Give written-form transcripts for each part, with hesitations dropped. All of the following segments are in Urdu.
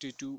T2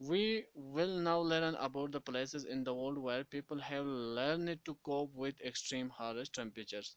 We will now learn about the places in the world where people have learned to cope with extreme harsh temperatures.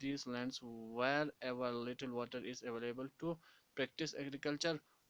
these lands wherever little water is available to practice agriculture,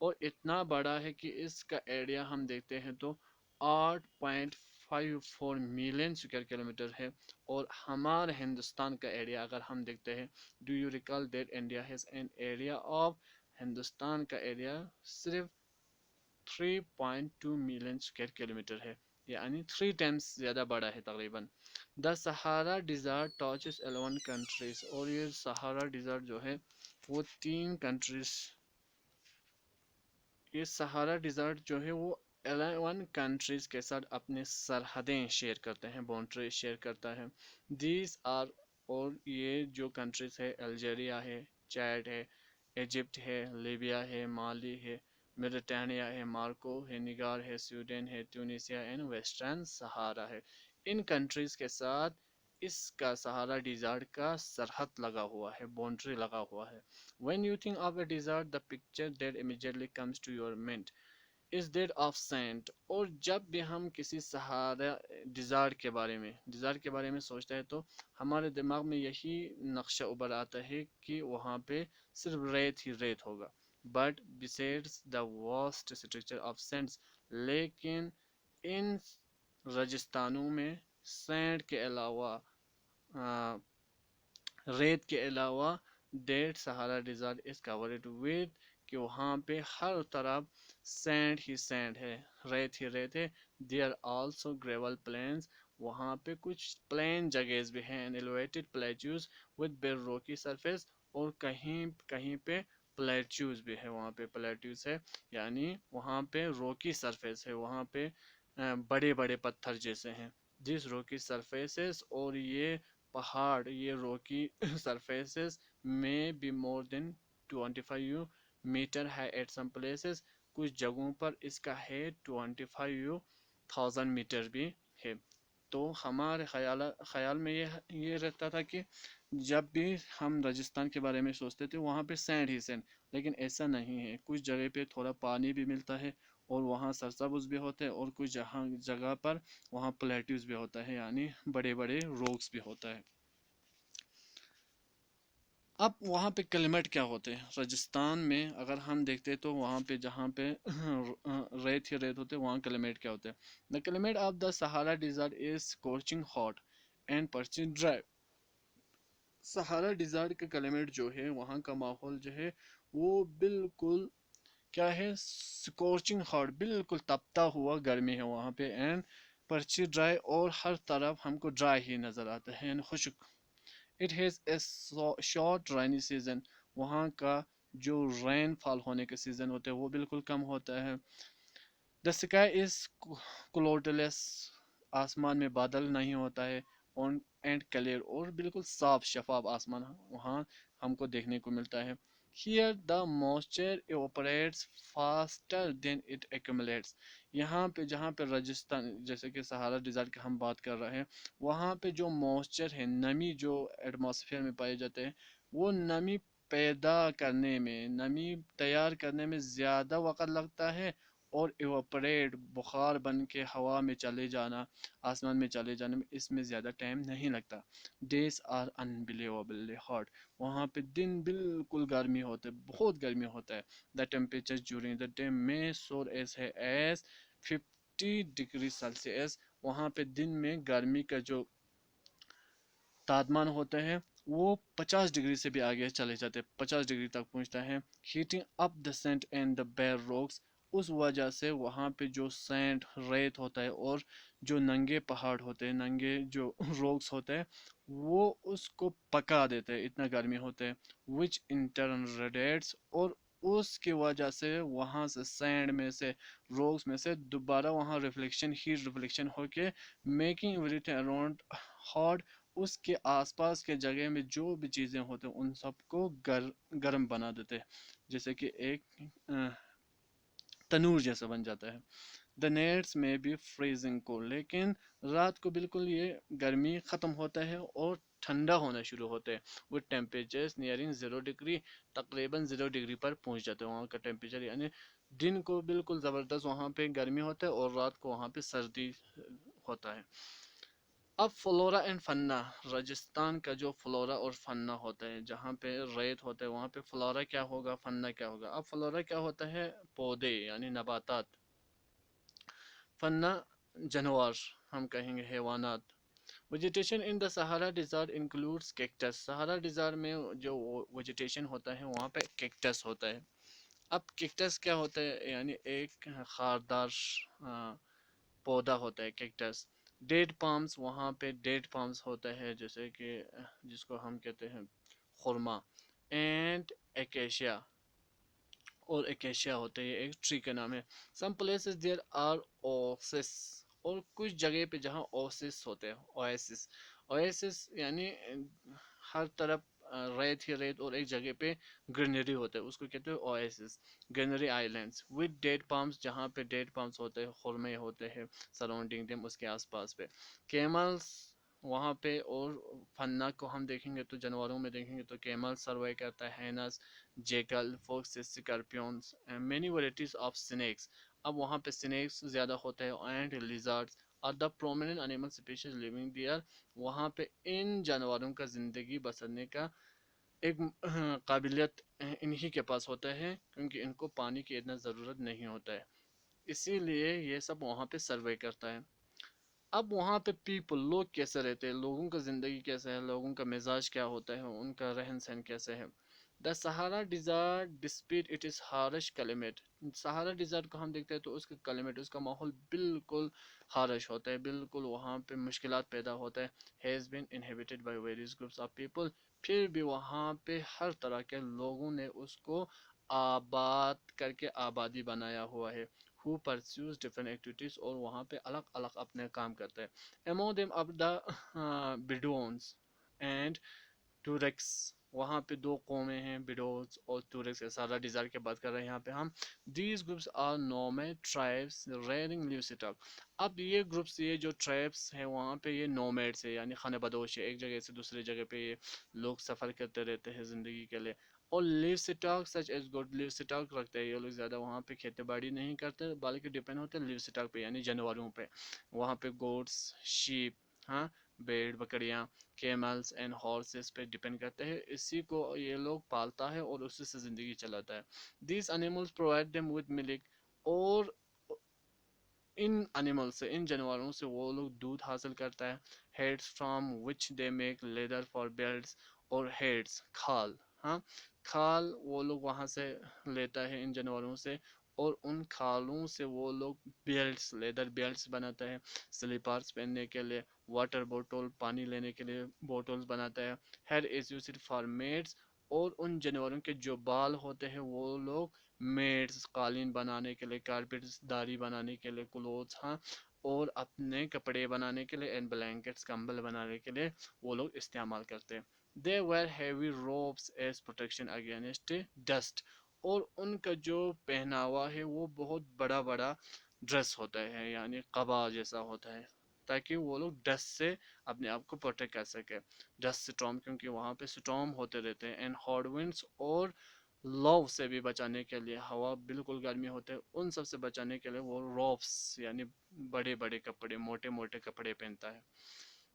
اور اتنا بڑا ہے کہ اس کا ایریا ہم دیکھتے ہیں تو 8.54 ملین اسکوائر کلومیٹر ہے. اور ہمارے ہندوستان کا ایریا اگر ہم دیکھتے ہیں, do you recall that India has an area of, Hindustan کا ایریا صرف 3.2 ملین اسکوائر کلومیٹر ہے, یعنی 3 ٹائمز زیادہ بڑا ہے تقریباً. دا سہارا ڈیزارٹ ٹاچز 11 کنٹریز, اور یہ سہارا ڈیزارٹ جو ہے وہ 3 کنٹریز, یہ سہارا ڈیزارٹ جو ہے وہ 11 کنٹریز کے ساتھ اپنے سرحدیں شیئر کرتے ہیں, باؤنڈری شیئر کرتا ہے. دیز آر, اور یہ جو کنٹریز ہے الجیریا ہے, چیڈ ہے, ایجپٹ ہے, لیبیا ہے, مالی ہے, میڈیٹرینیا ہے, مارکو ہے, نیگر ہے, سویڈن ہے, ٹیونسیا اینڈ ویسٹرن سہارا ہے. ان کنٹریز کے ساتھ اس کا سہارا ڈیزارٹ کا سرحد لگا ہوا ہے, باؤنڈری لگا ہوا ہے. When you think of a desert, the picture that immediately comes to your mind is that of sand. اور جب بھی ہم کسی سہارا ڈیزارٹ کے بارے میں سوچتے ہیں تو ہمارے دماغ میں یہی نقشہ ابھر آتا ہے کہ وہاں پہ صرف ریت ہی ریت ہوگا. But besides the vast structure of sands, لیکن ان راجستھانوں میں سینڈ کے علاوہ, ریت کے علاوہ, دیٹ سہارا ڈیزارٹ از کورڈ ود, کہ وہاں پہ ہر طرف سینڈ ہی سینڈ ہے, ریت ہی ریت ہے. دیر آلسو گریول پلینس, وہاں پہ کچھ پلین جگہز بھی ہیں, ایلیویٹڈ پلیٹیوز ود بیر روکی سرفیس, اور کہیں کہیں پہ پلیٹیوز بھی ہے, وہاں پہ پلیٹیوز ہے یعنی وہاں پہ روکی سرفیس ہے, وہاں پہ بڑے بڑے پتھر جیسے ہیں. دس روکی سرفیسز, اور یہ پہاڑ, یہ روکی سرفیسز میں بھی مور دین 25 میٹر ہے ایٹ سم پلیسز, کچھ جگہوں پر اس کا ہے 25,000 میٹر بھی ہے. تو ہمارے خیال میں یہ رہتا تھا کہ جب بھی ہم راجستھان کے بارے میں سوچتے تھے وہاں پہ سینڈ ہی سینڈ, لیکن ایسا نہیں ہے. کچھ جگہ پہ تھوڑا پانی بھی ملتا ہے اور وہاں سرسبز بھی ہوتے ہیں, اور کچھ جگہ پر وہاں پلیٹیوز بھی ہوتا ہے, یعنی بڑے بڑے روکس بھی ہوتا ہے. اب وہاں پہ کلمیٹ کیا ہوتے ہیں راجستھان میں, اگر ہم دیکھتے تو وہاں پہ جہاں پہ ریت ہی ریت ہوتے وہاں کلمیٹ کیا ہوتے ہیں. دا کلمیٹ of the Sahara ڈیزارٹ is سکورچنگ hot and پرچنگ dry. سہارا ڈیزارٹ کا کلمیٹ جو ہے, وہاں کا ماحول جو ہے وہ بالکل کیا ہے, سکورچنگ ہاٹ, بالکل تپتا ہوا گرمی ہے وہاں پہ, اینڈ پرچی ڈرائی, اور ہر طرف ہم کو ڈرائی ہی نظر آتا ہے, یعنی خشک. It has a short rainy season, وہاں کا جو رین فال ہونے کا سیزن ہوتا ہے وہ بالکل کم ہوتا ہے. The sky is cloudless, آسمان میں بادل نہیں ہوتا ہے, and clear, اور بالکل صاف شفاف آسمان وہاں ہم کو دیکھنے کو ملتا ہے. Here the moisture evaporates faster than it accumulates. یہاں پہ جہاں پہ راجستھان, جیسے کہ سہارا ڈیزارٹ کی ہم بات کر رہے ہیں, وہاں پہ جو موئسچر ہے, نمی جو ایٹماسفیئر میں پائے جاتے ہیں, وہ نمی پیدا کرنے میں, نمی تیار کرنے میں زیادہ وقت لگتا ہے, اور ایوپریٹ, بخار بن کے ہوا میں چلے جانا, آسمان میں چلے جانے میں اس میں زیادہ ٹائم نہیں لگتا. ڈیز آر انبلیویبلی ہاٹ, وہاں پہ دن بالکل گرمی ہوتے, بہت گرمی ہوتا ہے. The temperature during the day میں سور ایز 50 ڈگری سیلسیس, وہاں پہ دن میں گرمی کا جو تابمان ہوتا ہے وہ 50 ڈگری سے بھی آگے چلے جاتے, 50 ڈگری تک پہنچتا ہے. Heating up the sand and the bare rocks, اس وجہ سے وہاں پہ جو سینڈ ریت ہوتا ہے اور جو ننگے پہاڑ ہوتے ہیں, ننگے جو روکس ہوتے ہیں, وہ اس کو پکا دیتے ہیں, اتنا گرمی ہوتے ہیں. وچ انٹرن ریڈیٹس, اور اس کی وجہ سے وہاں سے سینڈ میں سے, روکس میں سے دوبارہ وہاں ریفلیکشن, ہیٹ ریفلیکشن ہو کے making everything around hot, اس کے آس پاس کے جگہ میں جو بھی چیزیں ہوتے ہیں ان سب کو گرم بنا دیتے ہیں, جیسے کہ ایک تنور جیسا بن جاتا ہے. دا نیٹس میں بھی فریزنگ کو, لیکن رات کو بالکل یہ گرمی ختم ہوتا ہے اور ٹھنڈا ہونا شروع ہوتا ہے. وہ ٹیمپریچر نیئرنگ 0 ڈگری, تقریباً 0 ڈگری پر پہنچ جاتا ہے وہاں کا ٹیمپریچر, یعنی دن کو بالکل زبردست وہاں پہ گرمی ہوتا ہے اور رات کو وہاں پہ سردی ہوتا ہے. اب فلورا اینڈ فنا، راجستھان کا جو فلورا اور فنا ہوتا ہے، جہاں پہ ریت ہوتا ہے وہاں پہ فلورا کیا ہوگا، فنا کیا ہوگا. اب فلورا کیا ہوتا ہے، پودے یعنی نباتات. فنا جانور، ہم کہیں گے حیوانات. ویجیٹیشن ان دا سہارا ڈیزارٹ انکلوڈس کیکٹس. سہارا ڈیزارٹ میں جو ویجیٹیشن ہوتا ہے وہاں پہ کیکٹس ہوتا ہے. اب کیکٹس کیا ہوتا ہے، یعنی ایک خاردار پودا ہوتا ہے کیکٹس. ڈیٹ پامس، وہاں پہ ڈیٹ پامس ہوتا ہے جیسے کہ جس کو ہم کہتے ہیں خورما. اینڈ ایکیشیا، اور ایکیشیا ہوتا ہے، ایک ٹری کا نام ہے. سم پلیسز دیر آر اوسس، اور کچھ جگہ پہ جہاں اوسس ہوتے ہیں، اویسس. اویسس یعنی ہر طرف ریت ہی ریت، اور ایک جگہ پہ گرینری ہوتا ہے، اس کو کہتے ہیں oasis. Greenery islands with date palms, جہاں پہ ڈیٹ پامس ہوتے ہیں، خرمے ہوتے ہیں سراؤنڈنگ دیم، اس کے آس پاس پہ. کیملس وہاں پہ. اور فنا کو ہم دیکھیں گے تو جانوروں میں دیکھیں گے تو کیمل سروے کرتا ہے، hyenas, jackal, foxes, scorpions, many varieties of snakes. اب وہاں پہ سنیکس زیادہ ہوتے ہیں، and lizards are the prominent animal species living there. وہاں پہ ان جانوروں کا زندگی بسرنے کا ایک قابلیت انہی کے پاس ہوتا ہے، کیونکہ ان کو پانی کی اتنا ضرورت نہیں ہوتا ہے، اسی لیے یہ سب وہاں پہ سروے کرتا ہے. اب وہاں پہ پیپل، لوگ کیسے رہتے ہیں، لوگوں کا زندگی کیسا ہے، لوگوں کا مزاج کیا ہوتا ہے، ان کا رہن سہن کیسے ہے. The Sahara desert despite it is harsh climate. Sahara desert کو ہم دیکھتے ہیں تو اس کا کلیمیٹ، اس کا ماحول بالکل ہارش ہوتا ہے، بالکل وہاں پہ مشکلات پیدا ہوتا ہے. Has been inhibited by various groups of people. پھر بھی وہاں پہ ہر طرح کے لوگوں نے اس کو آباد کر کے آبادی بنایا ہوا ہے. who pursues different activities، اور وہاں پہ الگ الگ اپنے کام کرتے ہیں. among them are the Bedouins and ٹوریکس. وہاں پہ دو قومیں ہیں، بیڈوز اور ٹوریکس. سارا ڈیزائر کی بات کر رہے ہیں یہاں پہ ہم. These groups are nomad tribes rearing livestock. اب یہ گروپس، یہ جو ٹرائبس ہیں وہاں پہ یہ نومیڈس ہے، یعنی خانہ بدوش ہے، ایک جگہ سے دوسری جگہ پہ یہ لوگ سفر کرتے رہتے ہیں زندگی کے لیے. اور لیو سٹاک سچ ایز گڈ، لیو سٹاک رکھتے ہیں یہ لوگ. زیادہ وہاں پہ کھیتی باڑی نہیں کرتے بلکہ ڈپینڈ ہوتے ہیں لیو سٹاک پہ، یعنی جانوروں پہ. وہاں پہ گوڈس، شیپ، ہاں، بھیڑ بکریاں، کیملز اینڈ ہارسز پہ ڈپینڈ کرتے ہیں. اسی کو یہ لوگ پالتا ہے اور اسی سے زندگی چلاتا ہے. دیز انیملز پرووائڈ دیم ود ملک. اور ان انیمل سے، ان جانوروں سے وہ لوگ دودھ حاصل کرتا ہے. Heads from which they make leather for belts. اور ہیڈس، کھال، ہاں، کھال وہ لوگ وہاں سے لیتا ہے ان جانوروں سے، اور ان کھالوں سے وہ لوگ بیلٹس، لیدر بیلٹس بناتا ہے سلیپرز پہننے کے لیے. واٹر بوٹل، پانی لینے کے لیے بوٹلز بناتا ہے. Hair is used for mats. اور ان جانوروں کے جو بال ہوتے ہیں وہ لوگ میٹس، قالین بنانے کے لیے، کارپیٹس، داری بنانے کے لیے، کلوتھس، ہاں، اور اپنے کپڑے بنانے کے لیے، اینڈ بلینکٹس، کمبل بنانے کے لیے وہ لوگ استعمال کرتے ہیں. They wear heavy robes as protection against dust. اور ان کا جو پہناوا ہے وہ بہت بڑا بڑا ڈریس ہوتا ہے، یعنی قبا جیسا ہوتا ہے، تاکہ وہ لوگ ڈسٹ سے اپنے آپ کو پروٹیکٹ کر سکے. ڈسٹ سٹارم، کیونکہ وہاں پہ سٹارم ہوتے رہتے ہیں. اینڈ ہارڈ ونڈس، اور لو سے بھی بچانے کے لیے، ہوا بالکل گرمی ہوتے ہیں ان سب سے بچانے کے لیے وہ روبس یعنی بڑے بڑے کپڑے، موٹے موٹے کپڑے پہنتا ہے.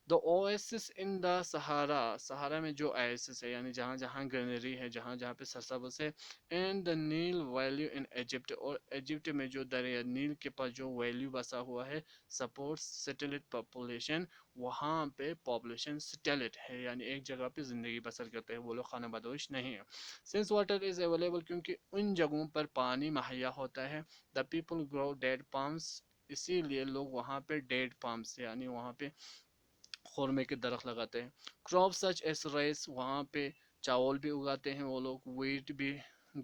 دا اویسس ان دا سہارا. سہارا میں جو اویسس ہے یعنی جہاں جہاں گرینری ہے، جہاں جہاں پہ سرسبز ہے. And the Nile valley in Egypt. اور ایجپٹ میں جو دریا نیل کے پاس جو ویلیو بسا ہوا ہے، سپورٹس سیٹلٹ پاپولیشن. وہاں پہ پاپولیشن سیٹلٹ ہے، یعنی ایک جگہ پہ زندگی بسر کرتے ہیں، وہ لوگ خانہ بدوش نہیں ہے. سنس واٹر از اویلیبل، کیونکہ ان جگہوں پر پانی مہیا ہوتا ہے. The people grow date پامس. اسی لیے لوگ وہاں پہ ڈیٹ پامس یعنی وہاں پہ خورمے کے درخت لگاتے ہیں. کراپ سچ ایس رائس، وہاں پہ چاول بھی اگاتے ہیں وہ لوگ. ویٹ بھی،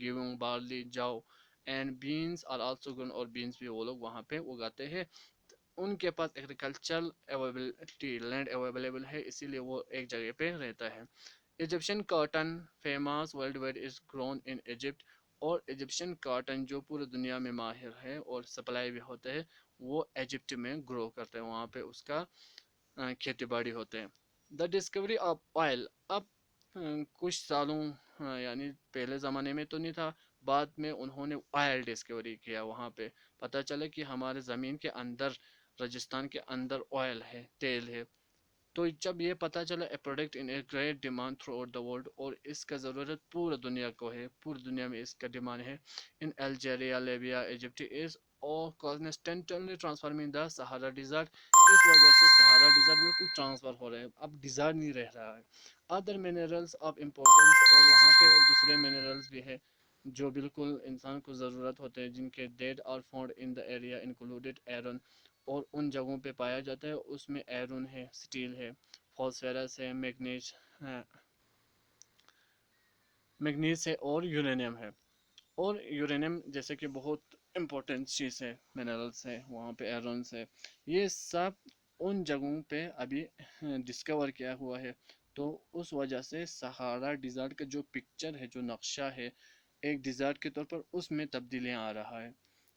گیہوں، بارلی، جو، and beans are also grown. اور بینس بھی وہ لوگ وہاں پہ اگاتے ہیں. ان کے پاس ایگریکلچرل اویلیبلٹی، لینڈ اویلیبل ہے، اسی لیے وہ ایک جگہ پہ رہتا ہے. Egyptian cotton famous worldwide is grown in Egypt. اور ایجپشن کاٹن جو پورے دنیا میں ماہر ہے اور سپلائی بھی ہوتا ہے، وہ ایجپٹ میں گرو کرتے ہیں، وہاں پہ اس کا کھیتی باڑی ہوتے ہیں. The discovery of oil. اب کچھ سالوں، یعنی پہلے زمانے میں تو نہیں تھا، بعد میں انہوں نے آئل ڈسکوری کیا. وہاں پہ پتہ چلا کہ ہمارے زمین کے اندر، راجستھان کے اندر آئل ہے، تیل ہے. تو جب یہ پتہ چلا a product in a great demand through out the world, اور اس کا ضرورت پورا دنیا کو ہے، پوری دنیا میں اس کا ڈیمانڈ ہے، ان الجیریا، لیبیا، ایجپٹ از اور کانسٹنٹلی ٹرانسفارمنگ دا سہارا ڈیزرٹ، اس وجہ سے سہارا ڈیزرٹ بالکل ٹرانسفر ہو رہا ہے، اب ڈیزرٹ نہیں رہ رہا ہے، ادر منرلس آف امپورٹنس، اور وہاں پہ دوسرے منرلس بھی ہے جو بالکل انسان کو ضرورت ہوتے ہیں، جن کے date are found in the area included Iran, اور ان جگہوں پہ پایا جاتا ہے، اس میں ایرون ہے، سٹیل ہے، فاسفورس ہے، میگنیز ہے اور یورینیم ہے، اور یورینیم جیسے کہ بہت امپورٹنٹ چیز ہے، منرلس ہے، وہاں پہ ایرونس ہے، یہ سب ان جگہوں پہ ابھی ڈسکور کیا ہوا ہے، تو اس وجہ سے سہارا ڈیزرٹ کا جو پکچر ہے، جو نقشہ ہے ایک ڈیزرٹ کے طور پر، اس میں تبدیلیاں آ رہا ہے.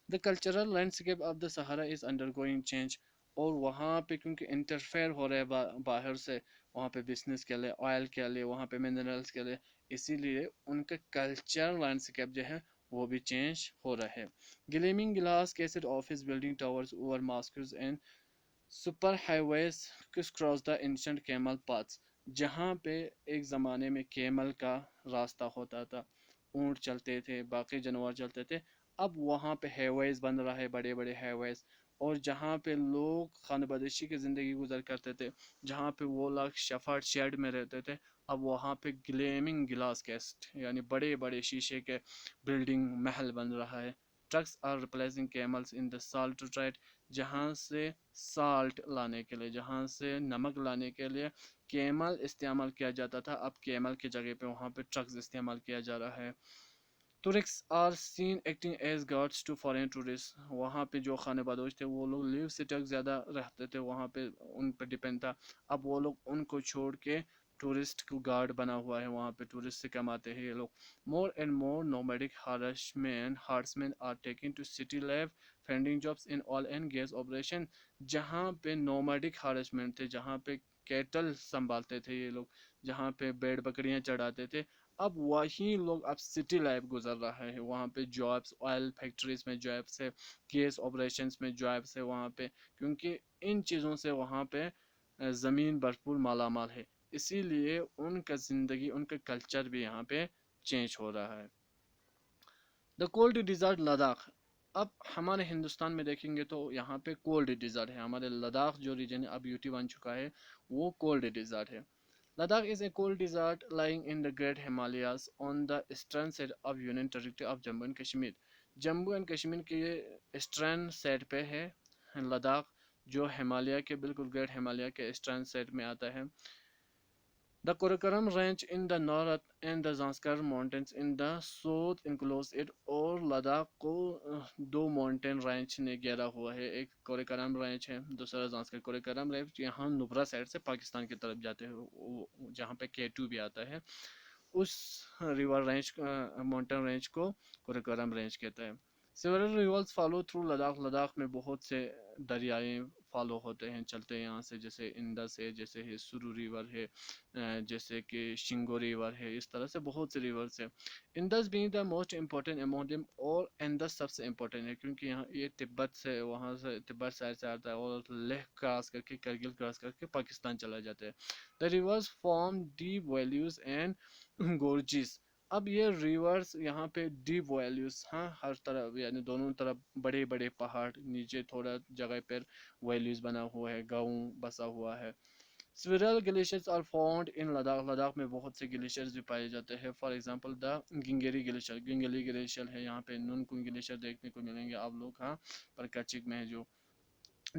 The cultural landscape of the Sahara is undergoing change. اور وہاں پہ کیونکہ انٹرفیئر ہو رہا ہے باہر سے، وہاں پہ بزنس کے لیے، آئل کے لیے، وہاں پہ منرلس کے لیے، اسی لیے ان کا کلچر لینڈسکیپ جو ہے وہ بھی چینج ہو رہا ہے. Gleaming glass cased office building towers over mosques and super highways cross the ancient camel paths, جہاں پہ ایک زمانے میں کیمل کا راستہ ہوتا تھا، اونٹ چلتے تھے، باقی جانور چلتے تھے، اب وہاں پہ ہائی ویز بن رہا ہے، بڑے بڑے ہائی ویز، اور جہاں پہ لوگ خانہ بدشی کی زندگی گزر کرتے تھے، جہاں پہ وہ لوگ شفاٹ شیڈ میں رہتے تھے، اب وہاں پہ گلیمنگ گلاس کیسٹ یعنی بڑے بڑے شیشے کے بلڈنگ محل بن رہا ہے. Trucks are replacing camels in the salt trade, جہاں سے سالٹ لانے کے لیے، جہاں سے نمک لانے کے لیے کیمل استعمال کیا جاتا تھا، اب کیمل کی جگہ پہ وہاں پہ ٹرکس استعمال کیا جا رہا ہے. Turks are seen acting as guards to foreign tourist, وہاں پہ جو خانہ بدوش تھے وہ لوگ لیو سٹک زیادہ رہتے تھے، وہاں پہ ان پہ ڈپینڈ تھا، اب وہ لوگ ان کو چھوڑ کے ٹورسٹ کو گارڈ بنا ہوا ہے، وہاں پہ ٹورسٹ سے کماتے ہیں یہ لوگ. More and more nomadic horsemen are taking to city life finding jobs in oil and gas operation, جہاں پہ نومیڈک ہارسمنٹ تھے، جہاں پہ کیٹل سنبھالتے تھے یہ لوگ، جہاں پہ بیڑ بکریاں چڑھاتے تھے، اب وہی لوگ اب سٹی لائف گزر رہا ہے، وہاں پہ جابس، آئل فیکٹریز میں جابس ہے، گیس آپریشنز میں جابس ہے وہاں پہ، کیونکہ ان چیزوں سے وہاں پہ زمین بھرپور مالا مال ہے، اسی لیے ان کا زندگی، ان کا کلچر بھی یہاں پہ چینج ہو رہا ہے. دا کولڈ ڈیزرٹ لداخ، اب ہمارے ہندوستان میں دیکھیں گے تو یہاں پہ کولڈ ڈیزرٹ ہے، ہمارے لداخ جو ریجن ہے اب یوٹی بن چکا ہے، وہ کولڈ ڈیزرٹ ہے. Ladakh is a cold desert lying in the Great Himalayas on the eastern side of Union Territory of Jammu and Kashmir. Jammu and Kashmir کے ایسٹرن سائڈ پہ ہے لداخ، جو ہمالیہ کے بالکل گریٹ ہمالیہ کے ایسٹرن سائڈ میں آتا ہے. The Karakoram Range in the north and the Zanskar Mountains in the south enclose it. اور لداخ کو دو ماؤنٹین رینچ نے گھیرا ہوا ہے، ایک کوریکرم رینچ ہے، دوسرا زانسکر. کوریکرم رینچ یہاں نبرا سائڈ سے پاکستان کی طرف جاتے ہیں، جہاں پہ K2 بھی آتا ہے، اس ریور رینچ ماؤنٹین رینچ کو کوریکرم رینچ کہتا ہے. Several rivers follow through Ladakh, Ladakh میں بہت سے دریائیں فالو ہوتے ہیں، چلتے ہیں یہاں سے، جیسے انڈس ہے، جیسے ہے سرو ریور ہے، جیسے کہ شنگو ریور ہے، اس طرح سے بہت سے ریورس ہیں. Indus being the most important امونگ them, اور انڈس سب سے امپورٹنٹ ہے کیونکہ یہاں یہ تبت سے، وہاں سے تبت سائڈ سے آتا ہے، اور لیہ کراس کر کے، کرگل کراس کر کے پاکستان چلا جاتا ہے. The reverse form deep values and Gorges, اب یہ ریورس یہاں پہ ڈیپ ویلیوز، ہاں ہر طرف یعنی دونوں طرف بڑے بڑے پہاڑ، نیچے تھوڑا جگہ پر ویلیوز بنا ہوا ہے، گاؤں بسا ہوا ہے. Several glaciers are found in Ladakh, Ladakh میں بہت سے گلیشیئرز بھی پائے جاتے ہیں. فار ایگزامپل دا گنگیری گلیشیئر، گنگلی گلیشیئر ہے، یہاں پہ نونکن گلیشیئر دیکھنے کو ملیں گے آپ لوگ، ہاں پر کچک میں ہے جو.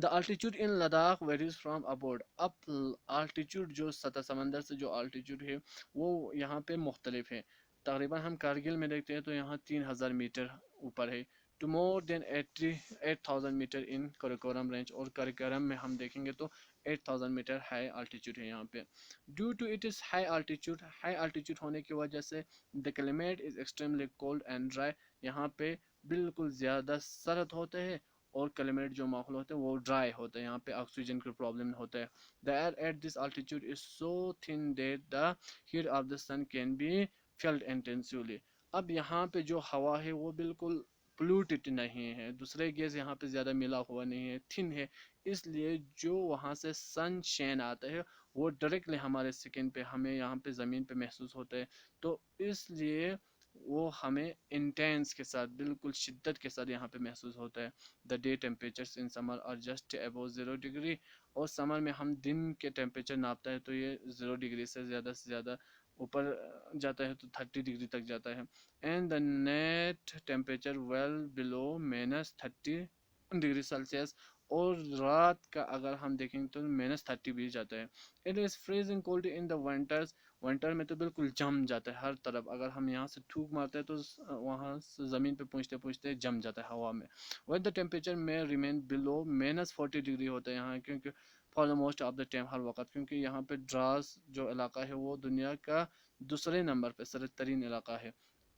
The altitude in Ladakh varies from about, اب الٹیچیوڈ جو سطح سمندر سے جو الٹیچیوڈ ہے وہ یہاں پہ مختلف ہے. تقریباً ہم کارگل میں دیکھتے ہیں تو یہاں 3000 میٹر اوپر ہے، to more than 8000 metre in Karakoram range, اور کراکورم میں ہم دیکھیں گے تو 8000 میٹر ہائی الٹیچیوڈ ہے یہاں پہ. Due to it is high altitude ہونے کی وجہ سے the climate is extremely cold and dry, یہاں پہ بالکل زیادہ سرد ہوتے ہیں، اور کلائمیٹ جو ماحول ہوتا ہے وہ ڈرائی ہوتا ہے، یہاں پہ آکسیجن کا پرابلم ہوتا ہے. The air at this altitude is so thin that the heat of the sun can be felt intensively. اب یہاں پہ جو ہوا ہے وہ بالکل پولوٹڈ نہیں ہے، دوسرے گیس یہاں پہ زیادہ ملا ہوا نہیں ہے، تھن ہے، اس لیے جو وہاں سے سن شین آتا ہے وہ ڈائریکٹلی ہمارے سکن پہ ہمیں یہاں پہ زمین پہ محسوس ہوتا ہے. تو اس لیے وہ ہمیں انٹینس کے ساتھ بالکل شدت کے ساتھ یہاں پہ محسوس ہوتا ہے. The day temperatures in summer are just above 0 degree. اور سمر میں ہم دن کے ٹیمپریچر ناپتا ہے تو یہ 0 ڈگری سے زیادہ اوپر جاتا ہے تو 30 ڈگری تک جاتا ہے. And the net temperature well below -30 degree Celsius. اور رات کا اگر ہم دیکھیں تو -30 بھی جاتا ہے. It is freezing cold in the winters. Winter میں تو بالکل جم جاتا ہے ہر طرف. اگر ہم یہاں سے تھوک مارتے ہیں تو وہاں سے زمین پہ پہنچتے پہنچتے جم جاتا ہے ہوا میں. وین دا ٹیمپریچر میں ریمین بلو -40 ڈگری ہوتا ہے یہاں, کیونکہ for the most of the time ہر وقت, کیونکہ یہاں پہ ڈراس جو علاقہ ہے وہ دنیا کا دوسرے نمبر پہ سرد ترین علاقہ ہے.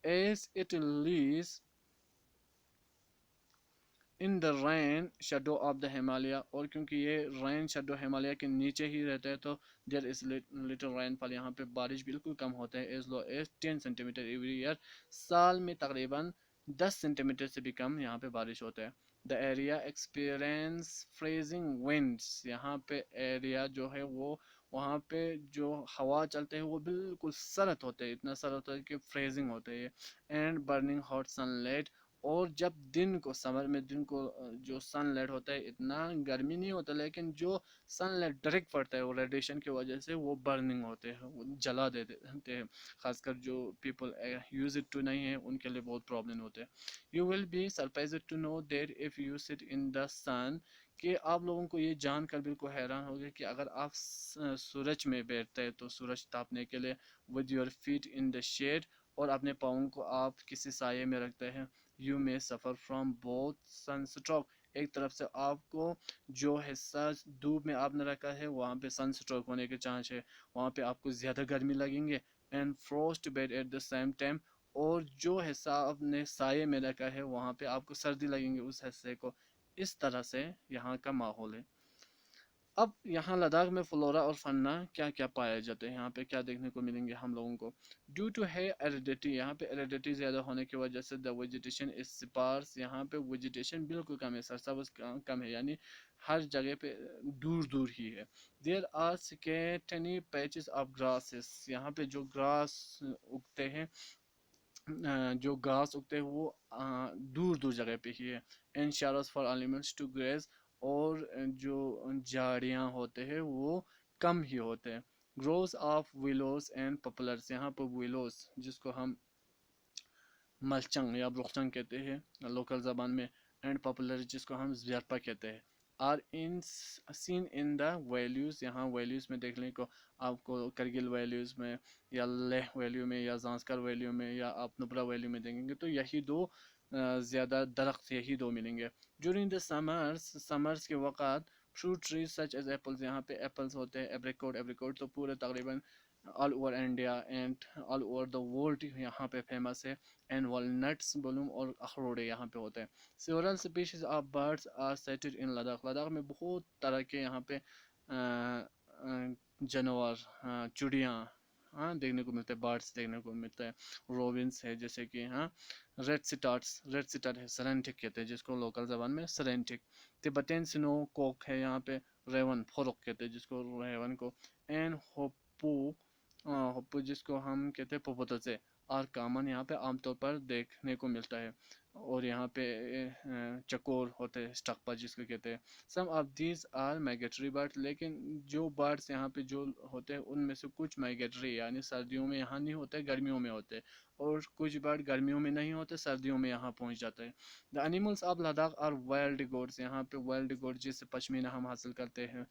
As it lies in the rain shadow of the Himalaya. اور کیونکہ یہ رین شیڈو ہمالیہ کے نیچے ہی رہتا ہے تو دیر از لٹل رین فال. یہاں پہ بارش بالکل کم ہوتا ہے. As low as 10 centimetre every year. سال میں تقریباً 10 سینٹی میٹر سے بھی کم یہاں پہ بارش ہوتا ہے. The area experience freezing winds. یہاں پہ ایریا جو ہے وہ وہاں پہ جو ہوا چلتے ہیں وہ بالکل سرد ہوتے ہیں, اتنا سرد ہوتا ہے کہ فریزنگ ہوتے ہیں. And burning hot sunlight. اور جب دن کو سمر میں دن کو جو سن لائٹ ہوتا ہے اتنا گرمی نہیں ہوتا, لیکن جو سن لائٹ ڈائریکٹ پڑتا ہے وہ ریڈیشن کی وجہ سے وہ برننگ ہوتے ہیں, وہ جلا دیتے ہیں. خاص کر جو پیپل یوز اٹ ٹو نہیں ہیں ان کے لیے بہت پرابلم ہوتے ہیں. You will be surprised to know that if you sit in دا سن. کہ آپ لوگوں کو یہ جان کر بالکل حیران ہوگے کہ اگر آپ سورج میں بیٹھتے ہیں تو سورج تاپنے کے لیے with your feet in the shade, اور اپنے پاؤں کو آپ کسی سائے میں رکھتے ہیں, یو میں suffer from both sun stroke. ایک طرف سے آپ کو جو حصہ دھوپ میں آپ نے رکھا ہے وہاں پہ سن سٹروک ہونے کے چانس ہے, وہاں پہ آپ کو زیادہ گرمی لگیں گے. And frostbite at the same time. اور جو حصہ آپ نے سائے میں رکھا ہے وہاں پہ آپ کو سردی لگیں گے اس حصے کو. اس طرح سے یہاں کا ماحول ہے. اب یہاں لداخ میں فلورا اور فنا کیا کیا پائے جاتے ہیں, یہاں پہ کیا دیکھنے کو ملیں گے ہم لوگوں کو. ڈیو ٹو ہے ایریڈیٹی. یہاں پہ ایریڈیٹی زیادہ ہونے کی وجہ سے دا ویجیٹیشن از سپارس. یہاں پہ ویجیٹیشن بالکل کم ہے, سرسبز کم ہے, یعنی ہر جگہ پہ دور دور ہی ہے. There are scanty patches of grasses. یہاں پہ جو گراس اگتے ہیں جو گھاس اگتے ہیں وہ دور دور جگہ پہ ہی ہے. And shadows for elements to graze. اور جو جھاڑیاں ہوتے ہیں وہ کم ہی ہوتے ہیں. Groves of willows and poplars. یہاں پہ ویلوز جس کو ہم ملچنگ یا برخچنگ کہتے ہیں لوکل زبان میں, اینڈ پاپولر جس کو ہم زیرپا کہتے ہیں, are unseen in the valleys. یہاں ویلیوز میں دیکھ لیں کو آپ کو کرگل ویلیوز میں یا لیہ ویلیو میں یا زانسکر ویلیو میں یا آپ نبرا ویلیو میں دیکھیں گے تو یہی دو زیادہ درخت یہی دو ملیں گے. ڈیورنگ دا سمرس کے وقت fruit trees such as apples. یہاں پہ ایپلز ہوتے ہیں, ایپریکوٹ تو پورے تقریباً all over India and all over the world یہاں پہ فیمس ہے. اینڈ والنٹس بلوم اور اخروڑے یہاں پہ ہوتے ہیں. Several species of birds are sighted in Ladakh. Ladakh میں بہت طرح کے یہاں پہ جانور چڑیاں دیکھنے کو ملتے ہیں, برڈس دیکھنے کو ملتے ہیں. روبنس ہے جیسے کہ ریڈ سٹارٹ ہے, سرینٹک کہتے ہیں جس کو لوکل زبان میں سرینٹک. تبتین سنو کوک ہے یہاں پہ. ریون فوروک کہتے ہیں جس کو ریون کو. اینڈ ہوپو جس کو ہم کہتے ہیں پوپوتسے اور کامن یہاں پہ عام طور پر دیکھنے کو ملتا ہے. اور یہاں پہ چکور ہوتے ہیں, اسٹکپا جس کو کہتے ہیں. Some of these are migratory bird. لیکن جو برڈس یہاں پہ جو ہوتے ہیں ان میں سے کچھ مائگریٹری یعنی سردیوں میں یہاں نہیں ہوتے, گرمیوں میں ہوتے, اور کچھ برڈ گرمیوں میں نہیں ہوتے, سردیوں میں یہاں پہنچ جاتے ہیں. The animals of Ladakh are wild goats. یہاں پہ وائلڈ گوڈ جس سے پشمینہ ہم حاصل کرتے ہیں,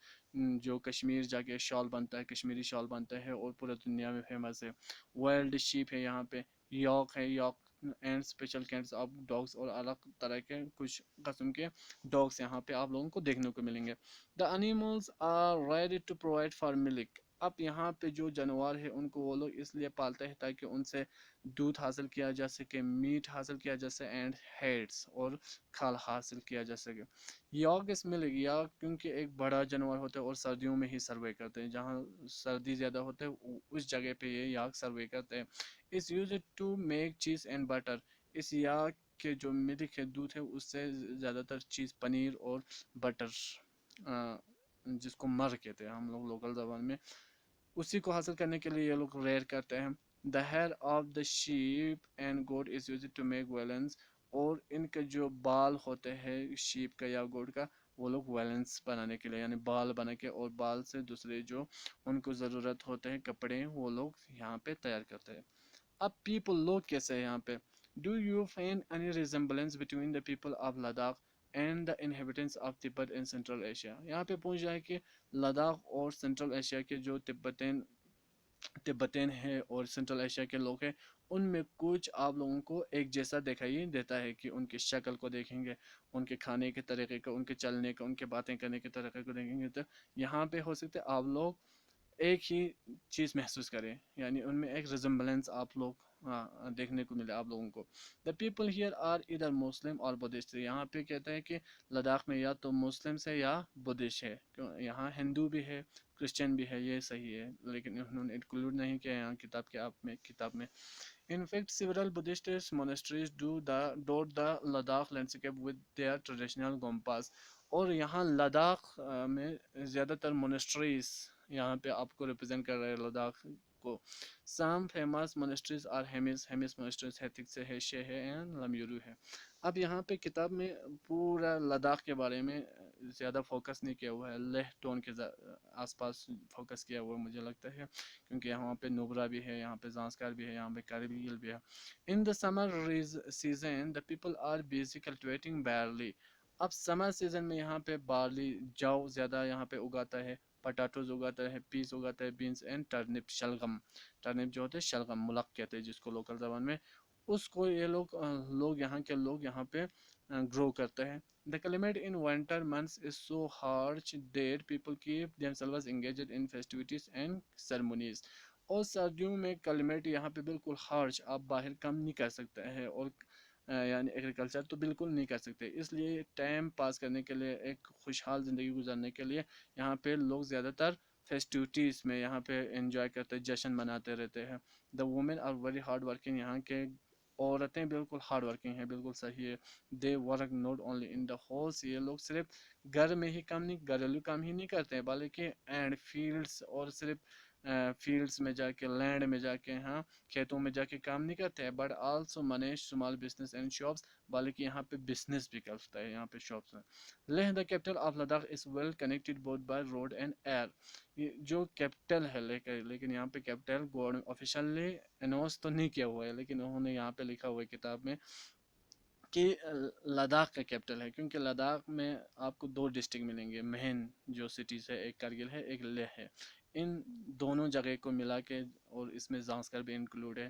جو کشمیر جا کے شال بنتا ہے, کشمیری شال بنتا ہے اور پورے دنیا میں فیمس ہے. وائلڈ شیپ ہے یہاں پہ. یاک ہے, yak and special kinds of dogs. اور الگ طرح کے کچھ قسم کے ڈاگس یہاں پہ آپ لوگوں کو دیکھنے کو ملیں گے. The animals are ready to provide for milk. اب یہاں پہ جو جانور ہے ان کو وہ لوگ اس لیے پالتے ہیں تاکہ ان سے دودھ حاصل کیا جا سکے, میٹ حاصل کیا جا سکے, اینڈ ہیڈس اور کھال حاصل کیا جا سکے. یاک اس ملک, یاک کیونکہ ایک بڑا جانور ہوتا ہے اور سردیوں میں ہی سروے کرتے ہیں, جہاں سردی زیادہ ہوتے ہے اس جگہ پہ یہ یاک سروے کرتے ہیں. اس یوز ٹو میک چیز اینڈ بٹر. اس یاک کے جو ملک ہے, دودھ ہے, اس سے زیادہ تر چیز پنیر اور بٹر جس کو مر کہتے ہیں ہم لوگ لوکل زبان میں، اسی کو حاصل کرنے کے لیے یہ لوگ ریئر کرتے ہیں. The hair of the sheep and goat is used to make woollens, اور ان کے جو بال ہوتے ہیں شیپ کا یا گوڈ کا، وہ لوگ ویلنس بنانے کے لیے یعنی بال بنا کے، اور بال سے دوسرے جو ان کو ضرورت ہوتے ہیں کپڑے وہ لوگ یہاں پہ تیار کرتے ہیں. اب پیپل لوگ کیسے ہیں یہاں پہ؟ Do you find any resemblance between the people of Ladakh and the inhabitants of Tibet in central Asia? یہاں پہ پوچھ جائے کہ لداخ اور سینٹرل ایشیا کے جو تبتین ہے اور سینٹرل ایشیا کے لوگ ہیں، ان میں کچھ آپ لوگوں کو ایک جیسا دکھائی دیتا ہے کہ ان کی شکل کو دیکھیں گے، ان کے کھانے کے طریقے کو، ان کے چلنے کا، ان کے باتیں کرنے کے طریقے کو دیکھیں گے، تو یہاں پہ ہو سکتے آپ لوگ ایک ہی چیز محسوس کریں، یعنی ان میں ایک ریزمبلنس آپ لوگ دیکھنے کو ملے آپ لوگوں کو. The people here are either مسلم اور بدھسٹ. یہاں پہ کہتا ہے کہ لداخ میں یا تو مسلم ہے یا بدھسٹ ہے، یہاں ہندو بھی ہے کرسچن بھی ہے، یہ صحیح ہے، لیکن انہوں نے انکلوڈ نہیں کیا یہاں کتاب میں. In fact, several Buddhist monasteries dot the Ladakh landscape with their traditional gompas. اور یہاں لداخ میں زیادہ تر مونسٹریز یہاں پہ آپ کو ریپرزینٹ کر رہے ہیں لداخ کو. سام فیمس مونسٹریز آر ہیمس مونسٹریز ہے، تک سے ہے، شے ہے اینڈ لمیورو ہے. اب یہاں پہ کتاب میں پورا لداخ کے بارے میں زیادہ فوکس نہیں کیا ہوا ہے، لیہ ٹون کے آس پاس فوکس کیا ہوا ہے مجھے لگتا ہے، کیونکہ یہاں پہ نوبرا بھی ہے، یہاں پہ زانسکار بھی ہے، یہاں پہ کارگل بھی ہے. In the summer season the people are busy cultivating barley. اب سمر سیزن میں یہاں پہ بارلی جو زیادہ یہاں پہ اگاتا ہے، پٹاٹوز اگاتا ہے، پیس اگاتا ہے، بینس اینڈ ٹرنپ شلغم. ٹرنپ جو ہوتے ہیں شلغم ملق کہتے ہیں جس کو لوکل زبان میں، اس کو یہ لوگ یہاں کے لوگ یہاں پہ گرو کرتے ہیں. The climate in winter months is so harsh that people keep themselves engaged in festivities and ceremonies. اور سردیوں میں کلمیٹ یہاں پہ بالکل ہارش، آپ باہر کم نہیں کر سکتے ہیں، اور یعنی ایگریکلچر تو بالکل نہیں کر سکتے، اس لیے ٹائم پاس کرنے کے لیے، ایک خوشحال زندگی گزارنے کے لیے یہاں پہ لوگ زیادہ تر فیسٹیوٹیز میں یہاں پہ انجوائے کرتے، جشن مناتے رہتے ہیں. The women are very hard working. یہاں کے عورتیں بالکل ہارڈ ورکنگ ہیں، بالکل صحیح ہے. They work not only in the house. یہ لوگ صرف گھر میں ہی کام نہیں، گھریلو کام ہی نہیں کرتے بلکہ اینڈ فیلڈس، اور صرف فیلڈس میں جا کے، لینڈ میں جا کے، ہاں کھیتوں میں جا کے کام نہیں کرتے ہیں، but also manage small business and shops. بلکہ یہاں پہ بزنس بھی کرتا ہے یہاں پہ شاپس میں. Leh the capital of Ladakh is well connected both by road and air. یہ جو کیپٹل ہے لیکن یہاں پہ کیپٹل گورنمنٹ آفیشلی اناؤنس تو نہیں کیا ہوا ہے، لیکن انہوں نے یہاں پہ لکھا ہوا ہے کتاب میں کہ لداخ کا کیپٹل ہے، کیونکہ لداخ میں آپ کو دو ڈسٹرکٹ ملیں گے مین جو سٹیز ہے، ایک کرگل ہے، ایک لیہ ہے. ان دونوں جگہ کو ملا کے، اور اس میں زانسکر بھی انکلوڈ ہے،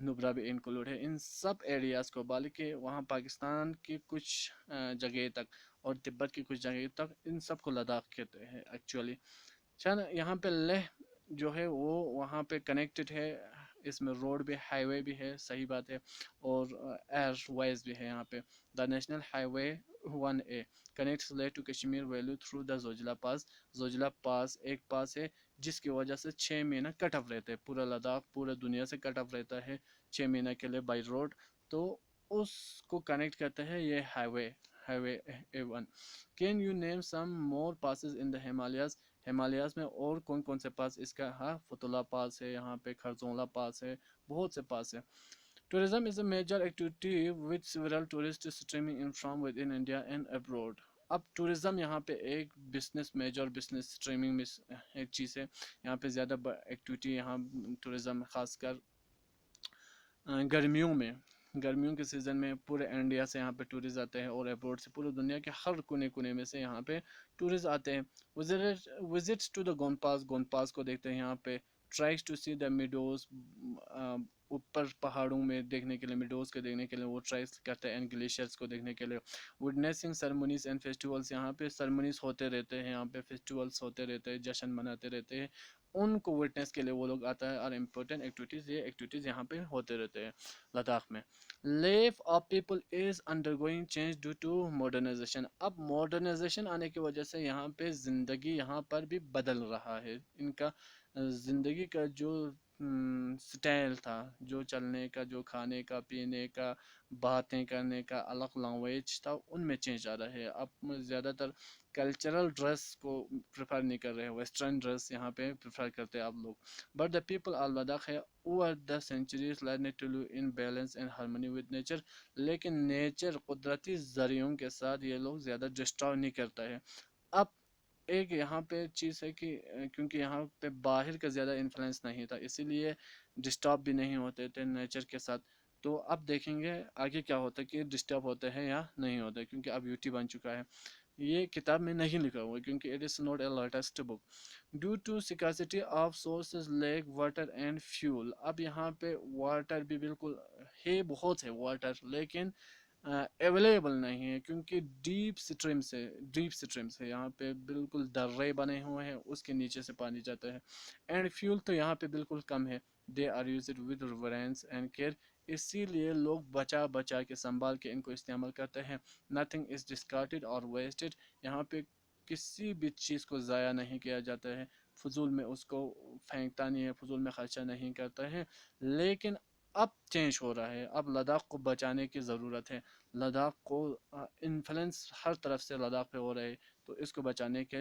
نبرا بھی انکلوڈ ہے، ان سب ایریاز کو، بلکہ وہاں پاکستان کی کچھ جگہ تک اور تبت کی کچھ جگہ تک، ان سب کو لداخ کہتے ہیں ایکچولی. یہاں پہ لیہ جو ہے وہ وہاں پہ کنیکٹڈ ہے، اس میں روڈ بھی، ہائی وے بھی ہے، صحیح بات ہے، اور ایئر وائز بھی ہے یہاں پہ. The national highway 1A connects Leh to Kashmir valley through the Zojila pass. Zojila pass ایک پاس ہے جس کی وجہ سے 6 مہینہ کٹ آف رہتے ہیں، پورا لداخ پورا دنیا سے کٹ آف رہتا ہے 6 مہینہ کے لیے بائی روڈ، تو اس کو کنیکٹ کرتا ہے یہ highway A1. Can you name some more passes in the Himalayas? Himalayas میں اور کون کون سے پاس اس کا؟ ہاں فتولا پاس ہے، یہاں پہ خرزونلا پاس ہے، بہت سے پاس ہے. Tourism is a major activity with several tourists streaming in from within India and abroad. اب ٹورزم یہاں پہ ایک بزنس، میجر بزنس اسٹریمنگ میں ایک چیز ہے، یہاں پہ زیادہ ایکٹیویٹی یہاں ٹورزم، خاص کر گرمیوں کے سیزن میں پورے انڈیا سے یہاں پہ ٹورسٹ آتے ہیں، اور ابروڈ سے پورے دنیا کے ہر کونے میں سے یہاں پہ ٹورسٹ آتے ہیں. وزٹس ٹو دا گونپاس کو دیکھتے ہیں یہاں پہ. Tries to see the meadows, اوپر پہاڑوں میں دیکھنے کے لیے، میڈوز کو دیکھنے کے لیے وہ ٹرائز کرتے ہیں، اینڈ گلیشیئرس کو دیکھنے کے لیے. وٹنیسنگ سرمونیز اینڈ فیسٹیولس، یہاں پہ سرمونیز ہوتے رہتے ہیں، یہاں پہ فیسٹیولس ہوتے رہتے ہیں، جشن مناتے رہتے ہیں، ان کو وٹنس کے لیے وہ لوگ آتا ہے. اور امپورٹنٹ ایکٹیویٹیز، یہ ایکٹیویٹیز یہاں پہ ہوتے رہتے ہیں لداخ میں. Life of people is undergoing change due to modernization. اب ماڈرنائزیشن آنے کی وجہ سے یہاں پہ زندگی یہاں پر بھی بدل رہا ہے. ان کا زندگی کا جو سٹائل تھا، جو چلنے کا، جو کھانے کا، پینے کا، باتیں کرنے کا الگ لینگویج تھا، ان میں چینج آ رہا ہے. اب زیادہ تر کلچرل ڈریس کو پریفر نہیں کر رہے، ویسٹرن ڈریس یہاں پہ پریفر کرتے ہیں آپ لوگ. But the people of Ladakh ہے over the centuries learn to live in balance and harmony with nature. لیکن نیچر، قدرتی ذریعوں کے ساتھ یہ لوگ زیادہ ڈسٹرب نہیں کرتا ہے. اب ایک یہاں پہ چیز ہے کہ کیونکہ یہاں پہ باہر کا زیادہ انفلوئنس نہیں تھا، اسی لیے ڈسٹرب بھی نہیں ہوتے تھے نیچر کے ساتھ. تو اب دیکھیں گے آگے کیا ہوتا ہے کہ ڈسٹرب ہوتے ہیں یا نہیں ہوتے، کیونکہ اب یوٹی بن چکا ہے. یہ کتاب میں نہیں لکھا ہوا کیونکہ it is not a latest book. Due to scarcity of sources like water and fuel. اب یہاں پہ واٹر بھی بالکل ہے، بہت ہے واٹر، لیکن اویلیبل نہیں ہے کیونکہ ڈیپ سٹریم سے یہاں پہ بالکل درے بنے ہوئے ہیں، اس کے نیچے سے پانی جاتا ہے. اینڈ فیول تو یہاں پہ بالکل کم ہے. They are used with reverence and care. اسی لیے لوگ بچا بچا کے سنبھال کے ان کو استعمال کرتے ہیں. نتھنگ از ڈسکارٹیڈ اور ویسٹڈ. یہاں پہ کسی بھی چیز کو ضائع نہیں کیا جاتا ہے، فضول میں اس کو پھینکتا نہیں ہے، فضول میں خرچہ نہیں کرتا ہے. لیکن اب چینج ہو رہا ہے، اب لداخ کو بچانے کی ضرورت ہے. لداخ کو انفلوئنس ہر طرف سے لداخ پہ ہو رہا ہے، تو اس کو بچانے کی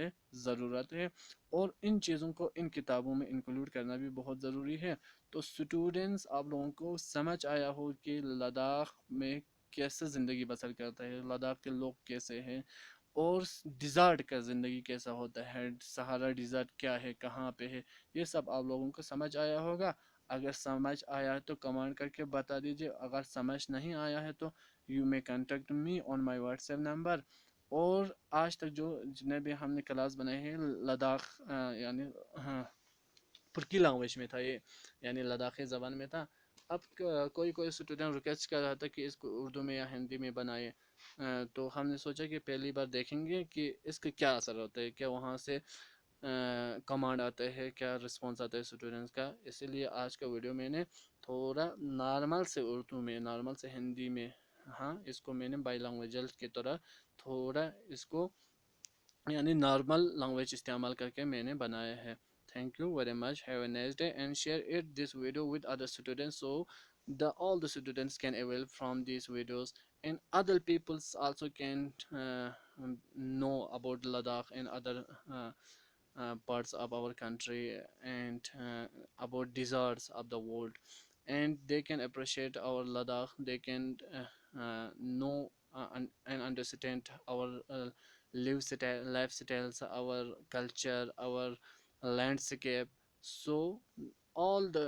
ضرورت ہے. اور ان چیزوں کو ان کتابوں میں انکلوڈ کرنا بھی بہت ضروری ہے. تو اسٹوڈنٹس، آپ لوگوں کو سمجھ آیا ہو کہ لداخ میں کیسے زندگی بسر کرتا ہے، لداخ کے لوگ کیسے ہیں، اور ڈیزارٹ کا زندگی کیسا ہوتا ہے، سہارا ڈیزارٹ کیا ہے، کہاں پہ ہے، یہ سب آپ لوگوں کو سمجھ آیا ہوگا. اگر سمجھ آیا ہے تو کمنٹ کر کے بتا دیجیے، اگر سمجھ نہیں آیا ہے تو یو میں کنٹیکٹ می آن مائی واٹس ایپ نمبر. اور آج تک جو جتنے بھی ہم نے کلاس بنائے ہیں لداخ یعنی پرکی لینگویج میں تھا یہ، یعنی لداخی زبان میں تھا. اب کوئی اسٹوڈنٹ ریکویسٹ کر رہا تھا کہ اس کو اردو میں یا ہندی میں بنائے، تو ہم نے سوچا کہ پہلی بار دیکھیں گے کہ اس کا کیا اثر ہوتا ہے، کیا وہاں سے کمانڈ آتا ہے، کیا رسپانس آتا ہے اسٹوڈنٹس کا. اسی لیے آج کا ویڈیو میں نے تھوڑا نارمل سے اردو میں، نارمل سے ہندی میں، ہاں اس کو میں نے بائی لینگویجل کی طرح تھوڑا اس کو یعنی نارمل لینگویج استعمال کر کے میں نے بنایا ہے. Thank you very much. Have a nice day and share this video with other students so all the students can avail from these videos, and other peoples also can know about Ladakh and other parts of our country, and about deserts of the world, and they can appreciate our Ladakh. They can know and understand our lifestyles, our culture, our landscape. So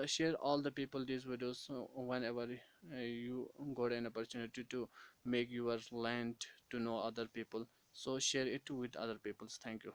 share all the people these videos whenever you got an opportunity to make your land to know other people. So share it with other people. Thank you.